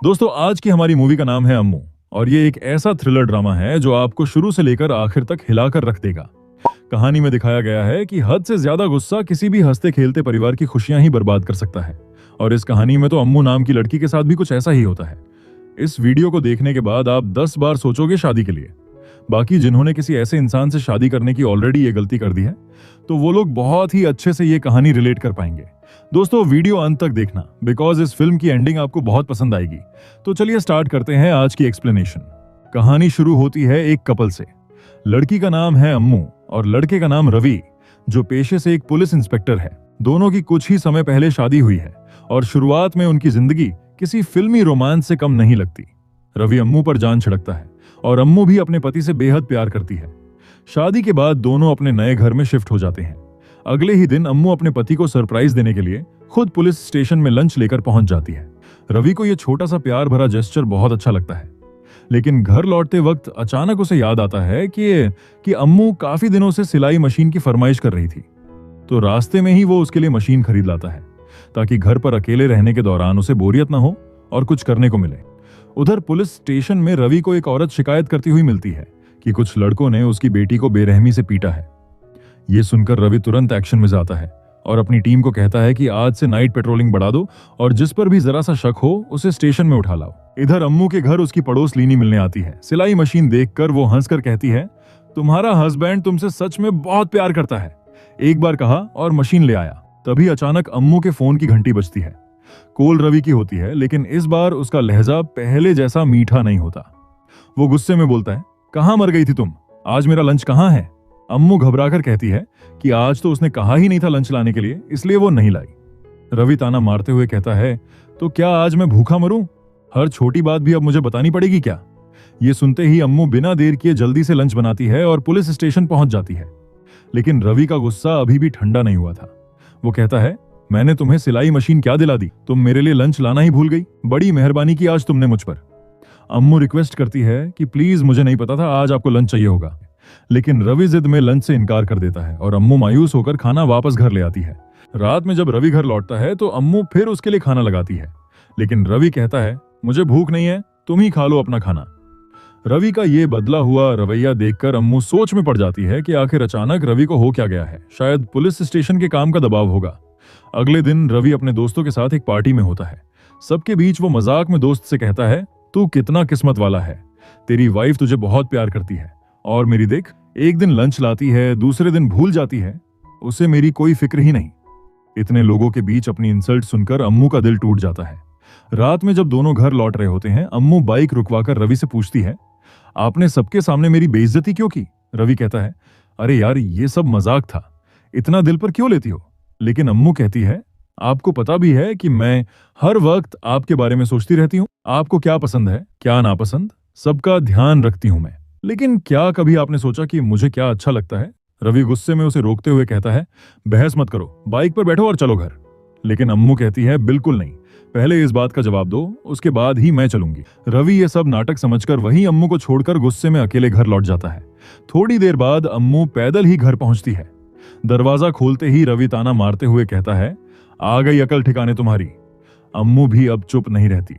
दोस्तों, आज की हमारी मूवी का नाम है अम्मू। और ये एक ऐसा थ्रिलर ड्रामा है जो आपको शुरू से लेकर आखिर तक हिलाकर रख देगा। कहानी में दिखाया गया है कि हद से ज्यादा गुस्सा किसी भी हंसते खेलते परिवार की खुशियां ही बर्बाद कर सकता है। और इस कहानी में तो अम्मू नाम की लड़की के साथ भी कुछ ऐसा ही होता है। इस वीडियो को देखने के बाद आप 10 बार सोचोगे शादी के लिए। बाकी जिन्होंने किसी ऐसे इंसान से शादी करने की ऑलरेडी ये गलती कर दी है, तो वो लोग बहुत ही अच्छे से ये कहानी रिलेट कर पाएंगे। दोस्तों, वीडियो अंत तक देखना, बिकॉज इस फिल्म की एंडिंग आपको बहुत पसंद आएगी। तो चलिए स्टार्ट करते हैं आज की एक्सप्लेनेशन। कहानी शुरू होती है एक कपल से। लड़की का नाम है अम्मू और लड़के का नाम रवि, जो पेशे से एक पुलिस इंस्पेक्टर है। दोनों की कुछ ही समय पहले शादी हुई है और शुरुआत में उनकी जिंदगी किसी फिल्मी रोमांस से कम नहीं लगती। रवि अम्मू पर जान छिड़कता है और अम्मू भी अपने पति से बेहद प्यार करती है। शादी के बाद दोनों अपने नए घर में शिफ्ट हो जाते हैं। अगले ही दिन अम्मू अपने पति को सरप्राइज देने के लिए खुद पुलिस स्टेशन में लंच लेकर पहुंच जाती है। रवि को यह छोटा सा प्यार भरा जेस्चर बहुत अच्छा लगता है। लेकिन घर लौटते वक्त अचानक उसे याद आता है कि अम्मू काफी दिनों से सिलाई मशीन की फरमाइश कर रही थी। तो रास्ते में ही वो उसके लिए मशीन खरीद लाता है, ताकि घर पर अकेले रहने के दौरान उसे बोरियत ना हो और कुछ करने को मिले। उधर पुलिस स्टेशन में रवि को एक औरत शिकायत करती हुई मिलती है कि कुछ लड़कों ने उसकी बेटी को बेरहमी से पीटा है। ये सुनकर रवि तुरंत एक्शन में जाता है और अपनी टीम को कहता है कि आज से नाइट पेट्रोलिंग बढ़ा दो और जिस पर भी जरा सा शक हो उसे स्टेशन में उठा लाओ। इधर अम्मू के घर उसकी पड़ोस लीनी मिलने आती है। सिलाई मशीन देखकर वो हंसकर कहती है, तुम्हारा हस्बैंड तुमसे सच में बहुत प्यार करता है। एक बार कहा और मशीन ले आया। तभी अचानक अम्मू के फोन की घंटी बजती है। कॉल रवि की होती है, लेकिन इस बार उसका लहजा पहले जैसा मीठा नहीं होता। वो गुस्से में बोलता है, कहां मर गई थी तुम? आज मेरा लंच कहां है? अम्मू घबराकर कहती है कि आज तो उसने कहा ही नहीं था लंच लाने के लिए, इसलिए वो नहीं लाई। रवि ताना मारते हुए कहता है, तो क्या आज मैं भूखा मरूं? हर छोटी बात भी अब मुझे बतानी पड़ेगी क्या? ये सुनते ही अम्मू बिना देर किए जल्दी से लंच बनाती है और पुलिस स्टेशन पहुंच जाती है। लेकिन रवि का गुस्सा अभी भी ठंडा नहीं हुआ था। वो कहता है, मैंने तुम्हें सिलाई मशीन क्या दिला दी? तुम मेरे लिए लंच लाना ही भूल गई। बड़ी मेहरबानी की आज तुमने मुझ पर। अम्मू रिक्वेस्ट करती है कि प्लीज, मुझे नहीं पता था आज आपको लंच चाहिए होगा। लेकिन रवि जिद में लंच से इनकार कर देता है और अम्मू मायूस होकर खाना वापस घर ले आती है। रात में जब रवि घर लौटता है तो अम्मू फिर उसके लिए खाना लगाती है, लेकिन रवि कहता है, मुझे भूख नहीं है, तुम ही खा लो अपना खाना। रवि का ये बदला हुआ रवैया देखकर अम्मू सोच में पड़ जाती है कि आखिर अचानक रवि को हो क्या गया है। शायद पुलिस स्टेशन के काम का दबाव होगा। अगले दिन रवि अपने दोस्तों के साथ एक पार्टी में होता है। सबके बीच वो मजाक में दोस्त से कहता है, तू कितना किस्मत वाला है, तेरी वाइफ तुझे बहुत प्यार करती है और मेरी देख, एक दिन लंच लाती है, दूसरे दिन भूल जाती है, उसे मेरी कोई फिक्र ही नहीं। इतने लोगों के बीच अपनी इंसल्ट सुनकर अम्मू का दिल टूट जाता है। रात में जब दोनों घर लौट रहे होते हैं, अम्मू बाइक रुकवाकर रवि से पूछती है, आपने सबके सामने मेरी बेइज्जती क्यों की? रवि कहता है, अरे यार, ये सब मजाक था, इतना दिल पर क्यों लेती हो? लेकिन अम्मू कहती है, आपको पता भी है कि मैं हर वक्त आपके बारे में सोचती रहती हूँ। आपको क्या पसंद है, क्या नापसंद, सबका ध्यान रखती हूं मैं। लेकिन क्या कभी आपने सोचा कि मुझे क्या अच्छा लगता है? रवि गुस्से में उसे रोकते हुए कहता है, बहस मत करो, बाइक पर बैठो और चलो घर। लेकिन अम्मू कहती है, बिल्कुल नहीं, पहले इस बात का जवाब दो, उसके बाद ही मैं चलूंगी। रवि ये सब नाटक समझकर वहीं अम्मू को छोड़कर गुस्से में अकेले घर लौट जाता है। थोड़ी देर बाद अम्मू पैदल ही घर पहुंचती है। दरवाजा खोलते ही रवि ताना मारते हुए कहता है, आ गई अकल ठिकाने तुम्हारी। अम्मू भी अब चुप नहीं रहती।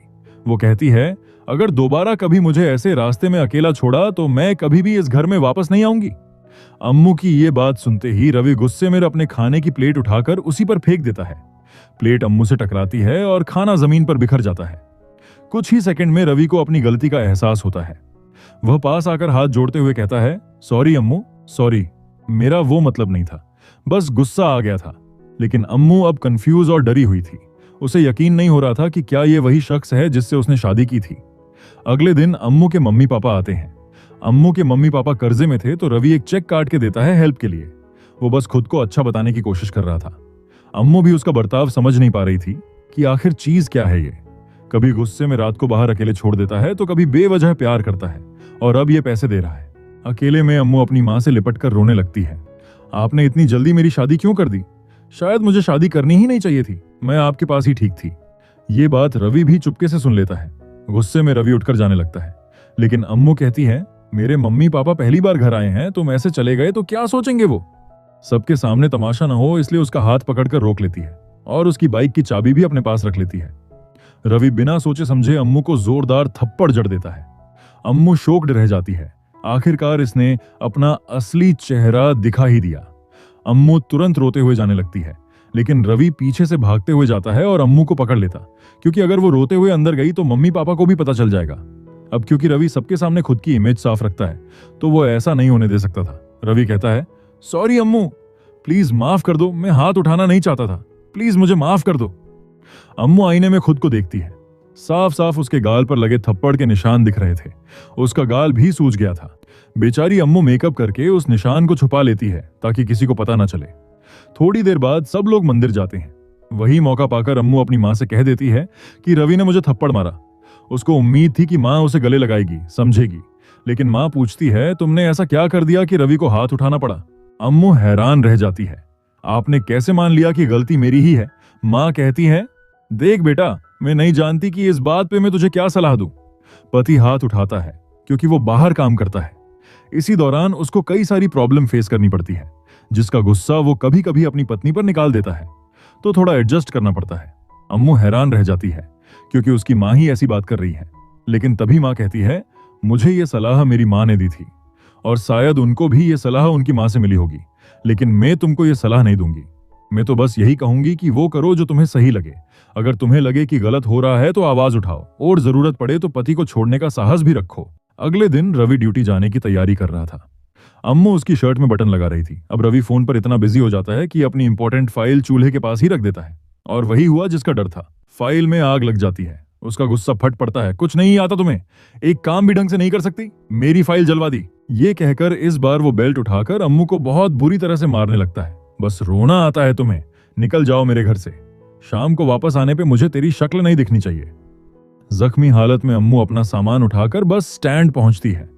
वो कहती है, अगर दोबारा कभी मुझे ऐसे रास्ते में अकेला छोड़ा तो मैं कभी भी इस घर में वापस नहीं आऊंगी। अम्मू की ये बात सुनते ही रवि गुस्से में अपने खाने की प्लेट उठाकर उसी पर फेंक देता है। प्लेट अम्मू से टकराती है और खाना जमीन पर बिखर जाता है। कुछ ही सेकंड में रवि को अपनी गलती का एहसास होता है। वह पास आकर हाथ जोड़ते हुए कहता है, सॉरी अम्मू, सॉरी, मेरा वो मतलब नहीं था, बस गुस्सा आ गया था। लेकिन अम्मू अब कंफ्यूज और डरी हुई थी। उसे यकीन नहीं हो रहा था कि क्या ये वही शख्स है जिससे उसने शादी की थी। अगले दिन अम्मू के मम्मी पापा आते हैं। अम्मू के मम्मी पापा कर्जे में थे, तो रवि एक चेक काट के देता है हेल्प के लिए। वो बस खुद को अच्छा बताने की कोशिश कर रहा था। अम्मू भी उसका बर्ताव समझ नहीं पा रही थी कि आखिर चीज क्या है ये। कभी गुस्से में रात को बाहर अकेले छोड़ देता है, तो कभी बेवजह प्यार करता है, और अब ये पैसे दे रहा है। अकेले में अम्मू अपनी माँ से लिपट कर रोने लगती है। आपने इतनी जल्दी मेरी शादी क्यों कर दी? शायद मुझे शादी करनी ही नहीं चाहिए थी, मैं आपके पास ही ठीक थी। ये बात रवि भी चुपके से सुन लेता है। गुस्से में रवि उठकर जाने लगता है। लेकिन अम्मू कहती है, मेरे मम्मी पापा पहली बार घर आए हैं, तुम ऐसे चले गए तो क्या सोचेंगे वो? सबके सामने तमाशा न हो, इसलिए उसका हाथ पकड़कर रोक लेती है और उसकी बाइक की चाबी भी अपने पास रख लेती है। रवि बिना सोचे समझे अम्मू को जोरदार थप्पड़ जड़ देता है। अम्मू शॉक्ड रह जाती है। आखिरकार इसने अपना असली चेहरा दिखा ही दिया। अम्मू तुरंत रोते हुए जाने लगती है, लेकिन रवि पीछे से भागते हुए जाता है और अम्मू को पकड़ लेता, क्योंकि अगर वो रोते हुए अंदर गई तो मम्मी पापा को भी पता चल जाएगा। अब क्योंकि रवि सबके सामने खुद की इमेज साफ रखता है, तो वो ऐसा नहीं होने दे सकता था। रवि कहता है, सॉरी अम्मू, प्लीज माफ कर दो, मैं हाथ उठाना नहीं चाहता था, प्लीज मुझे माफ कर दो। अम्मू आईने में खुद को देखती है। साफ साफ उसके गाल पर लगे थप्पड़ के निशान दिख रहे थे। उसका गाल भी सूज गया था। बेचारी अम्मू मेकअप करके उस निशान को छुपा लेती है ताकि किसी को पता ना चले। थोड़ी देर बाद सब लोग मंदिर जाते हैं। वही मौका पाकर अम्मू अपनी मां से कह देती है कि रवि ने मुझे थप्पड़ मारा। उसको उम्मीद थी कि मां उसे गले लगाएगी, समझेगी, लेकिन मां पूछती है, तुमने ऐसा क्या कर दिया कि रवि को हाथ उठाना पड़ा? अम्मू हैरान रह जाती है। आपने कैसे मान लिया कि गलती मेरी ही है? मां कहती है, देख बेटा, मैं नहीं जानती कि इस बात पे मैं तुझे क्या सलाह दूं। पति हाथ उठाता है क्योंकि वो बाहर काम करता है। इसी दौरान उसको कई सारी प्रॉब्लम फेस करनी पड़ती है, जिसका गुस्सा वो कभी कभी अपनी पत्नी पर निकाल देता है, तो थोड़ा एडजस्ट करना पड़ता है। अम्मू हैरान रह जाती है क्योंकि उसकी मां ही ऐसी बात कर रही है, लेकिन तभी मां कहती है, मुझे ये सलाह मेरी मां ने दी थी और शायद उनको भी ये सलाह उनकी मां से मिली होगी, लेकिन मैं तुमको ये सलाह नहीं दूंगी। मैं तो बस यही कहूंगी कि वो करो जो तुम्हें सही लगे। अगर तुम्हें लगे कि गलत हो रहा है तो आवाज उठाओ, और जरूरत पड़े तो पति को छोड़ने का साहस भी रखो। अगले दिन रवि ड्यूटी जाने की तैयारी कर रहा था। अम्मू उसकी शर्ट में बटन लगा रही थी। अब रवि फोन पर इतना बिजी हो जाता है कि अपनी इंपॉर्टेंट फाइल चूल्हे के पास ही रख देता है, और वही हुआ जिसका डर था। फाइल में आग लग जाती है। उसका गुस्सा फट पड़ता है, कुछ नहीं आता तुम्हें? एक काम भी ढंग से नहीं कर सकती? मेरी फाइल जलवा दी। ये कहकर इस बार वो बेल्ट उठाकर अम्मू को बहुत बुरी तरह से मारने लगता है। बस रोना आता है तुम्हें? निकल जाओ मेरे घर से। शाम को वापस आने पे मुझे तेरी शक्ल नहीं दिखनी चाहिए। जख्मी हालत में अम्मू अपना सामान उठाकर बस स्टैंड पहुंचती है।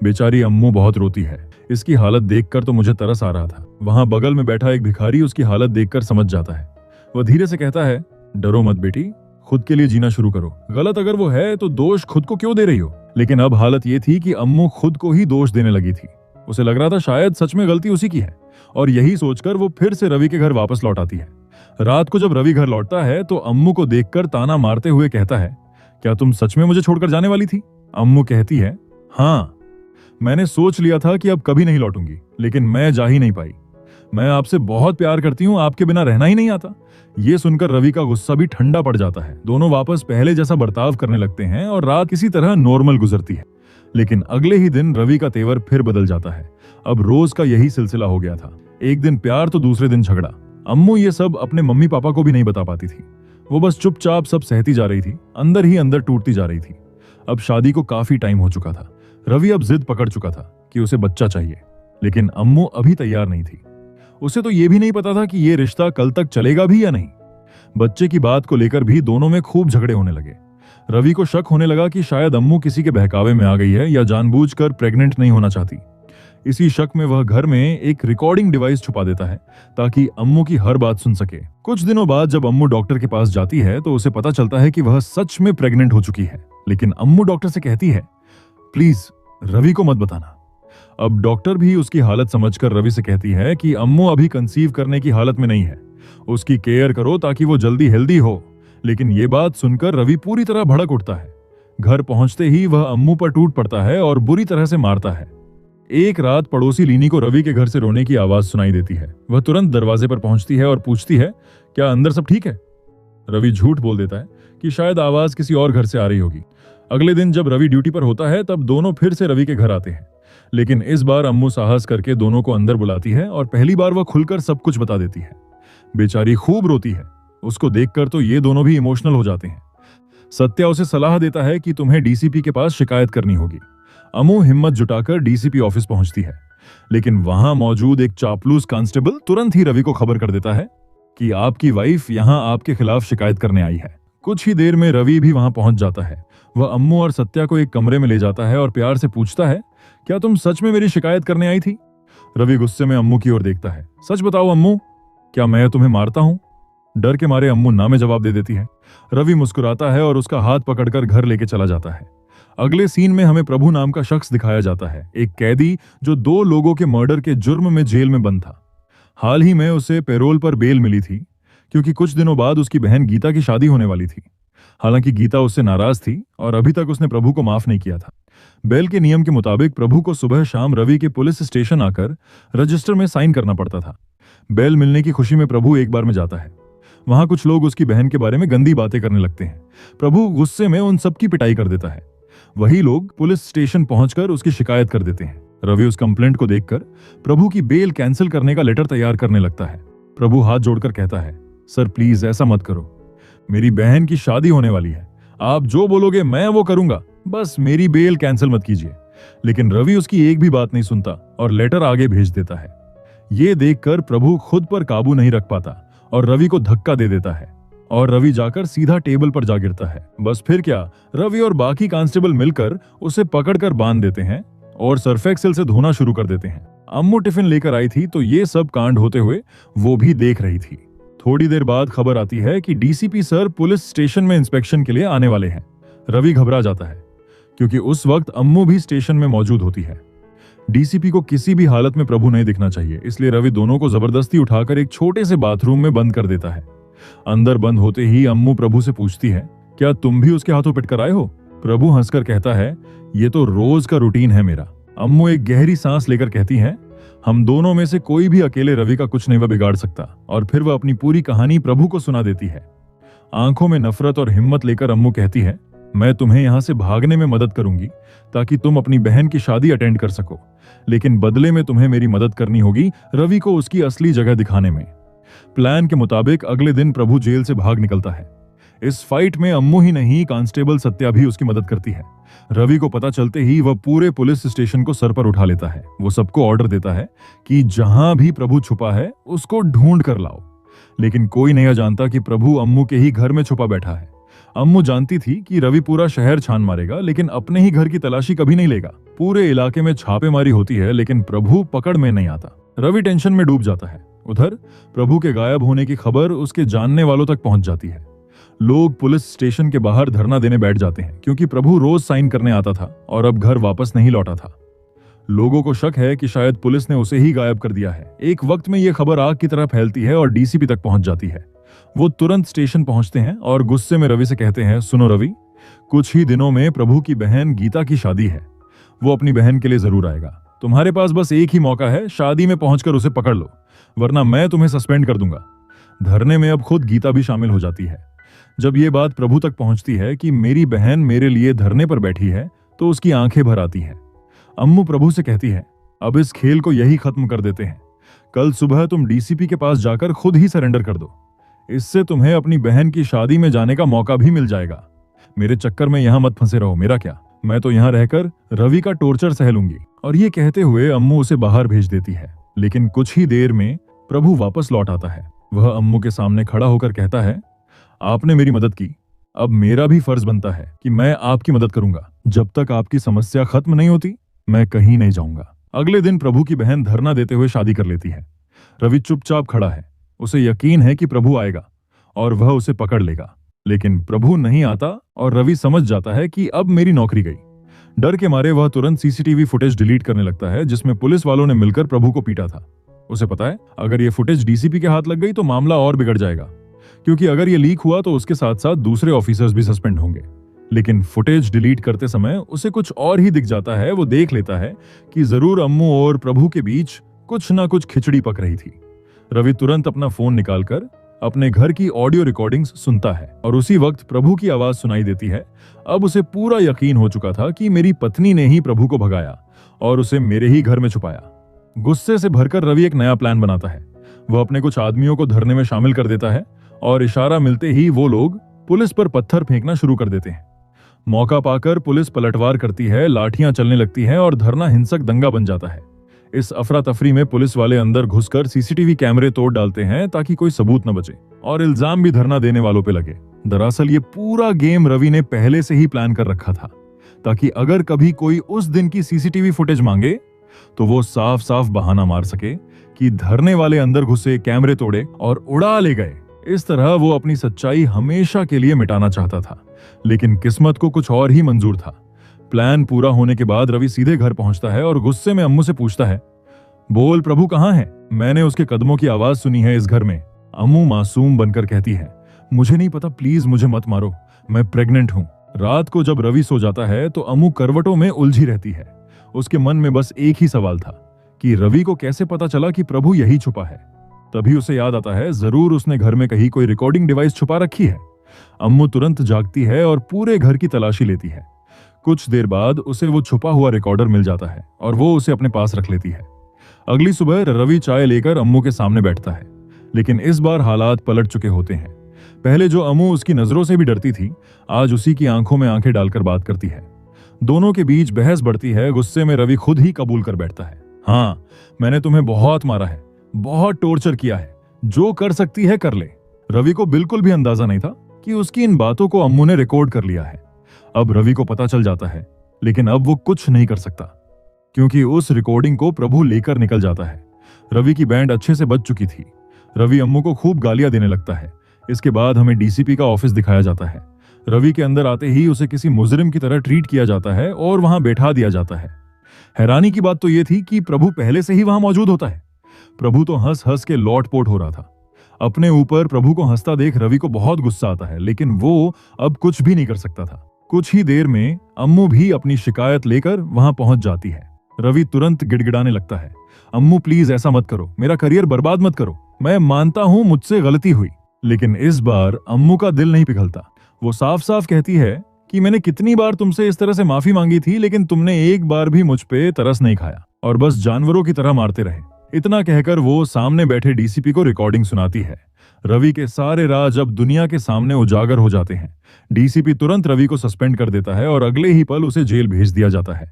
बेचारी अम्मू बहुत रोती है। इसकी हालत देखकर तो मुझे तरस आ रहा था। वहां बगल में बैठा एक भिखारी उसकी हालत देखकर समझ जाता है। वह धीरे से कहता है, डरो मत बेटी, खुद के लिए जीना शुरू करो। गलत अगर वो है तो दोष खुद को क्यों दे रही हो? लेकिन अब हालत ये थी कि अम्मू खुद को ही दोष देने लगी थी। उसे लग रहा था शायद सच में गलती उसी की है, और यही सोचकर वो फिर से रवि के घर वापस लौट आती है। रात को जब रवि घर लौटता है तो अम्मू को देखकर ताना मारते हुए कहता है, क्या तुम सच में मुझे छोड़कर जाने वाली थी? अम्मू कहती है, हाँ, मैंने सोच लिया था कि अब कभी नहीं लौटूंगी, लेकिन मैं जा ही नहीं पाई। मैं आपसे बहुत प्यार करती हूँ, आपके बिना रहना ही नहीं आता। ये सुनकर रवि का गुस्सा भी ठंडा पड़ जाता है। दोनों वापस पहले जैसा बर्ताव करने लगते हैं और रात किसी तरह नॉर्मल गुजरती है। लेकिन अगले ही दिन रवि का तेवर फिर बदल जाता है। अब रोज का यही सिलसिला हो गया था। एक दिन प्यार तो दूसरे दिन झगड़ा। अम्मू ये सब अपने मम्मी पापा को भी नहीं बता पाती थी। वो बस चुपचाप सब सहती जा रही थी, अंदर ही अंदर टूटती जा रही थी। अब शादी को काफी टाइम हो चुका था। रवि अब जिद पकड़ चुका था कि उसे बच्चा चाहिए, लेकिन अम्मू अभी तैयार नहीं थी। उसे तो ये भी नहीं पता था कि ये रिश्ता कल तक चलेगा भी या नहीं। बच्चे की बात को लेकर भी दोनों में खूब झगड़े होने लगे। रवि को शक होने लगा कि शायद अम्मू किसी के बहकावे में आ गई है या जानबूझकर प्रेग्नेंट नहीं होना चाहती। इसी शक में वह घर में एक रिकॉर्डिंग डिवाइस छुपा देता है ताकि अम्मू की हर बात सुन सके। कुछ दिनों बाद जब अम्मू डॉक्टर के पास जाती है तो उसे पता चलता है कि वह सच में प्रेग्नेंट हो चुकी है। लेकिन अम्मू डॉक्टर से कहती है, प्लीज रवि को मत बताना। अब डॉक्टर भी उसकी हालत समझकर रवि से कहती है कि अम्मू अभी कंसीव करने की हालत में नहीं है, उसकी केयर करो ताकि वो जल्दी हेल्दी हो। लेकिन ये बात सुनकर रवि पूरी तरह भड़क उठता है। घर पहुंचते ही वह अम्मू पर टूट पड़ता है और बुरी तरह से मारता है। एक रात पड़ोसी लीनी को रवि के घर से रोने की आवाज सुनाई देती है। वह तुरंत दरवाजे पर पहुंचती है और पूछती है, क्या अंदर सब ठीक है? रवि झूठ बोल देता है कि शायद आवाज किसी और घर से आ रही होगी। अगले दिन जब रवि ड्यूटी पर होता है तब दोनों फिर से रवि के घर आते हैं, लेकिन इस बार अम्मू साहस करके दोनों को अंदर बुलाती है और पहली बार वह खुलकर सब कुछ बता देती है। बेचारी खूब रोती है। उसको देखकर तो ये दोनों भी इमोशनल हो जाते हैं। सत्या उसे सलाह देता है कि तुम्हें डीसीपी के पास शिकायत करनी होगी। अम्मू हिम्मत जुटाकर डीसीपी ऑफिस पहुंचती है, लेकिन वहां मौजूद एक चापलूस कांस्टेबल तुरंत ही रवि को खबर कर देता है कि आपकी वाइफ यहां आपके खिलाफ शिकायत करने आई है। कुछ ही देर में रवि भी वहां पहुंच जाता है। वह अम्मू और सत्या को एक कमरे में ले जाता है और प्यार से पूछता है, क्या तुम सच में मेरी शिकायत करने आई थी? रवि गुस्से में अम्मू की ओर देखता है। सच बताओ अम्मू, क्या मैं तुम्हें मारता हूं? डर के मारे अम्मू ना में जवाब दे देती है। रवि मुस्कुराता है और उसका हाथ पकड़कर घर लेके चला जाता है। अगले सीन में हमें प्रभु नाम का शख्स दिखाया जाता है, एक कैदी जो 2 लोगों के मर्डर के जुर्म में जेल में बंद था। हाल ही में उसे पैरोल पर बेल मिली थी क्योंकि कुछ दिनों बाद उसकी बहन गीता की शादी होने वाली थी। हालांकि गीता उससे नाराज थी और अभी तक उसने प्रभु को माफ नहीं किया था। बेल के नियम के मुताबिक प्रभु को सुबह शाम रवि के पुलिस स्टेशन आकर रजिस्टर में साइन करना पड़ता था। बेल मिलने की खुशी में प्रभु एक बार में जाता है। वहां कुछ लोग उसकी बहन के बारे में गंदी बातें करने लगते हैं। प्रभु गुस्से में उन सबकी पिटाई कर देता है। वही लोग पुलिस स्टेशन पहुंचकर उसकी शिकायत कर देते हैं। रवि उस कंप्लेंट को देखकर प्रभु की बेल कैंसिल करने का लेटर तैयार करने लगता है। प्रभु हाथ जोड़कर कहता है, सर प्लीज ऐसा मत करो, मेरी बहन की शादी होने वाली है, आप जो बोलोगे मैं वो करूंगा, बस मेरी बेल कैंसिल मत कीजिए। लेकिन रवि उसकी एक भी बात नहीं सुनता और लेटर आगे भेज देता है। ये देखकर प्रभु खुद पर काबू नहीं रख पाता और रवि को धक्का दे देता है और रवि जाकर सीधा टेबल पर जा गिरता है। बस फिर क्या, रवि और बाकी कांस्टेबल मिलकर उसे पकड़कर बांध देते हैं और सर्फ एक्सेल से धोना शुरू कर देते हैं। अम्मू टिफिन लेकर आई थी तो ये सब कांड होते हुए वो भी देख रही थी। थोड़ी देर बाद खबर आती है कि डीसीपी सर पुलिस स्टेशन में इंस्पेक्शन के लिए आने वाले हैं। रवि घबरा जाता है क्योंकि उस वक्त अम्मू भी स्टेशन में मौजूद होती है। डीसीपी को किसी भी हालत में प्रभु नहीं दिखना चाहिए, इसलिए रवि दोनों को जबरदस्ती उठाकर एक छोटे से बाथरूम में बंद कर देता है। अंदर बंद होते ही अम्मू प्रभु से पूछती है, क्या तुम भी उसके हाथों पिटकर आए हो? प्रभु हंसकर कहता है, ये तो रोज का रूटीन है मेरा। अम्मू एक गहरी सांस लेकर कहती है, हम दोनों में से कोई भी अकेले रवि का कुछ नहीं बिगाड़ सकता। और फिर वह अपनी पूरी कहानी प्रभु को सुना देती है। आंखों में नफरत और हिम्मत लेकर अम्मू कहती है, मैं तुम्हें यहां से भागने में मदद करूंगी ताकि तुम अपनी बहन की शादी अटेंड कर सको, लेकिन बदले में तुम्हें मेरी मदद करनी होगी रवि को उसकी असली जगह दिखाने में। प्लान के मुताबिक अगले दिन प्रभु जेल से भाग निकलता है। इस फाइट में अम्मू ही नहीं, कांस्टेबल सत्या भी उसकी मदद करती है। रवि को पता चलते ही वह पूरे पुलिस स्टेशन को सर पर उठा लेता है। वो सबको ऑर्डर देता है कि जहां भी प्रभु छुपा है उसको ढूंढ कर लाओ। लेकिन कोई नहीं जानता कि प्रभु अम्मू के ही घर में छुपा बैठा है। अम्मू जानती थी कि रवि पूरा शहर छान मारेगा, लेकिन अपने ही घर की तलाशी कभी नहीं लेगा। पूरे इलाके में छापेमारी होती है, लेकिन प्रभु पकड़ में नहीं आता। रवि टेंशन में डूब जाता है। उधर प्रभु के गायब होने की खबर उसके जानने वालों तक पहुंच जाती है। लोग पुलिस स्टेशन के बाहर धरना देने बैठ जाते हैं क्योंकि प्रभु रोज साइन करने आता था और अब घर वापस नहीं लौटा था। लोगों को शक है कि शायद पुलिस ने उसे ही गायब कर दिया है। एक वक्त में यह खबर आग की तरह फैलती है और डीसीपी तक पहुंच जाती है। वो तुरंत स्टेशन पहुंचते हैं और गुस्से में रवि से कहते हैं, सुनो रवि, कुछ ही दिनों में प्रभु की बहन गीता की शादी है। वो अपनी बहन के लिए जरूर आएगा। तुम्हारे पास बस एक ही मौका है, शादी में पहुंचकर उसे पकड़ लो, वरना मैं तुम्हें सस्पेंड कर दूंगा। धरने में अब खुद गीता भी शामिल हो जाती है। जब ये बात प्रभु तक पहुंचती है कि मेरी बहन मेरे लिए धरने पर बैठी है, तो उसकी आंखें भर आती हैं। अम्मू प्रभु से कहती है, अब इस खेल को यही खत्म कर देते हैं। कल सुबह तुम डीसीपी के पास जाकर खुद ही सरेंडर कर दो। इससे तुम्हें अपनी बहन की शादी में जाने का मौका भी मिल जाएगा। मेरे चक्कर में यहां मत फंसे रहो, मेरा क्या, मैं तो यहां रहकर रवि का टॉर्चर सह लूंगी। और ये कहते हुए अम्मू उसे बाहर भेज देती है। लेकिन कुछ ही देर में प्रभु वापस लौट आता है। वह अम्मू के सामने खड़ा होकर कहता है, आपने मेरी मदद की, अब मेरा भी फर्ज बनता है कि मैं आपकी मदद करूंगा। जब तक आपकी समस्या खत्म नहीं होती, मैं कहीं नहीं जाऊंगा। अगले दिन प्रभु की बहन धरना देते हुए शादी कर लेती है। रवि चुपचाप खड़ा है। उसे यकीन है कि प्रभु आएगा और वह उसे पकड़ लेगा, लेकिन प्रभु नहीं आता और रवि समझ जाता है कि अब मेरी नौकरी गई। डर के मारे वह तुरंत सीसीटीवी फुटेज डिलीट करने लगता है जिसमें पुलिस वालों ने मिलकर प्रभु को पीटा था। उसे पता है, अगर ये फुटेज डीसीपी के हाथ लग गई तो मामला और बिगड़ जाएगा, क्योंकि अगर ये लीक हुआ तो उसके साथ साथ दूसरे ऑफिसर्स भी सस्पेंड होंगे। लेकिन फुटेज डिलीट करते समय उसे कुछ और ही दिख जाता है। वो देख लेता है कि जरूर अम्मू और प्रभु के बीच कुछ ना कुछ खिचड़ी पक रही थी। रवि तुरंत अपना फोन निकालकर अपने घर की ऑडियो रिकॉर्डिंग्स सुनता है और उसी वक्त प्रभु की आवाज सुनाई देती है। अब उसे पूरा यकीन हो चुका था कि मेरी पत्नी ने ही प्रभु को भगाया और उसे मेरे ही घर में छुपाया। गुस्से से भरकर रवि एक नया प्लान बनाता है। वह अपने कुछ आदमियों को धरने में शामिल कर देता है और इशारा मिलते ही वो लोग पुलिस पर पत्थर फेंकना शुरू कर देते हैं। मौका पाकर पुलिस पलटवार करती है, लाठियां चलने लगती हैं और धरना हिंसक दंगा बन जाता है। इस अफरा तफरी में पुलिस वाले अंदर घुसकर सीसीटीवी कैमरे तोड़ डालते हैं ताकि कोई सबूत न बचे और इल्जाम भी धरना देने वालों पे लगे। दरअसल ये पूरा गेम रवि ने पहले से ही प्लान कर रखा था, ताकि अगर कभी कोई उस दिन की सीसीटीवी फुटेज मांगे तो वो साफ साफ बहाना मार सके कि धरने वाले अंदर घुसे, कैमरे तोड़े और उड़ा ले गए। इस तरह वो अपनी सच्चाई हमेशा के लिए मिटाना चाहता था, लेकिन किस्मत को कुछ और ही मंजूर था। प्लान पूरा होने के बाद रवि सीधे घर पहुंचता है और गुस्से में अम्मू से पूछता है, बोल प्रभु कहाँ है? मैंने उसके कदमों की आवाज सुनी है इस घर में। अम्मू मासूम बनकर कहती है, मुझे नहीं पता, प्लीज मुझे मत मारो, मैं प्रेग्नेंट हूँ। रात को जब रवि सो जाता है तो अम्मू करवटों में उलझी रहती है। उसके मन में बस एक ही सवाल था कि रवि को कैसे पता चला कि प्रभु यही छुपा है। तभी उसे याद आता है, जरूर उसने घर में कहीं कोई रिकॉर्डिंग डिवाइस छुपा रखी है। अम्मू तुरंत जागती है और पूरे घर की तलाशी लेती है। कुछ देर बाद उसे वो छुपा हुआ रिकॉर्डर मिल जाता है और वो उसे अपने पास रख लेती है। अगली सुबह रवि चाय लेकर अम्मू के सामने बैठता है, लेकिन इस बार हालात पलट चुके होते हैं। पहले जो अम्मू उसकी नजरों से भी डरती थी, आज उसी की आंखों में आंखें डालकर बात करती है। दोनों के बीच बहस बढ़ती है। गुस्से में रवि खुद ही कबूल कर बैठता है, हाँ, मैंने तुम्हें बहुत मारा है, बहुत टॉर्चर किया है, जो कर सकती है कर ले। रवि को बिल्कुल भी अंदाजा नहीं था कि उसकी इन बातों को अम्मू ने रिकॉर्ड कर लिया है। अब रवि को पता चल जाता है, लेकिन अब वो कुछ नहीं कर सकता, क्योंकि उस रिकॉर्डिंग को प्रभु लेकर निकल जाता है। रवि की बैंड अच्छे से बच चुकी थी। रवि अम्मू को खूब गालियां देने लगता है। इसके बाद हमें डीसीपी का ऑफिस दिखाया जाता है। रवि के अंदर आते ही उसे किसी मुजरिम की तरह ट्रीट किया जाता है और वहां बैठा दिया जाता है। हैरानी की बात तो यह थी कि प्रभु पहले से ही वहां मौजूद होता है। प्रभु तो हंस हंस के लौटपोट हो रहा था। अपने ऊपर प्रभु को हंसता देख रवि को बहुत गुस्सा आता है, लेकिन वो अब कुछ भी नहीं कर सकता था। कुछ ही देर में अम्मू भी अपनी शिकायत लेकर वहां पहुंच जाती है। रवि तुरंत गिड़गिड़ाने लगता है, अम्मू प्लीज ऐसा मत करो, मेरा करियर बर्बाद मत करो, मैं मानता हूं मुझसे गलती हुई। लेकिन इस बार अम्मू का दिल नहीं पिघलता। वो साफ साफ कहती है कि मैंने कितनी बार तुमसे इस तरह से माफी मांगी थी, लेकिन तुमने एक बार भी मुझ पे तरस नहीं खाया और बस जानवरों की तरह मारते रहे। इतना कहकर वो सामने बैठे डीसीपी को रिकॉर्डिंग सुनाती है। रवि के सारे राज अब दुनिया के सामने उजागर हो जाते हैं। डीसीपी तुरंत रवि को सस्पेंड कर देता है और अगले ही पल उसे जेल भेज दिया जाता है।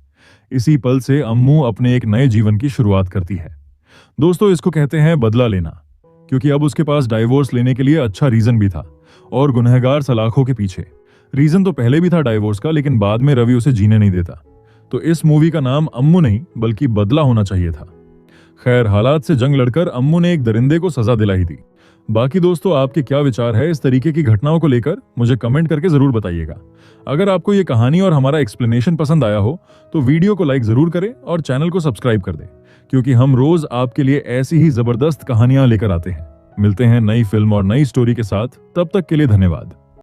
इसी पल से अम्मू अपने एक नए जीवन की शुरुआत करती है। दोस्तों, इसको कहते हैं बदला लेना, क्योंकि अब उसके पास डाइवोर्स लेने के लिए अच्छा रीजन भी था और गुनहगार सलाखों के पीछे। रीजन तो पहले भी था डाइवोर्स का, लेकिन बाद में रवि उसे जीने नहीं देता। तो इस मूवी का नाम अम्मू नहीं बल्कि बदला होना चाहिए था। खैर, हालात से जंग लड़कर अम्मू ने एक दरिंदे को सजा दिलाई थी। बाकी दोस्तों, आपके क्या विचार है इस तरीके की घटनाओं को लेकर, मुझे कमेंट करके जरूर बताइएगा। अगर आपको ये कहानी और हमारा एक्सप्लेनेशन पसंद आया हो तो वीडियो को लाइक जरूर करें और चैनल को सब्सक्राइब कर दें, क्योंकि हम रोज आपके लिए ऐसी ही जबरदस्त कहानियां लेकर आते हैं। मिलते हैं नई फिल्म और नई स्टोरी के साथ, तब तक के लिए धन्यवाद।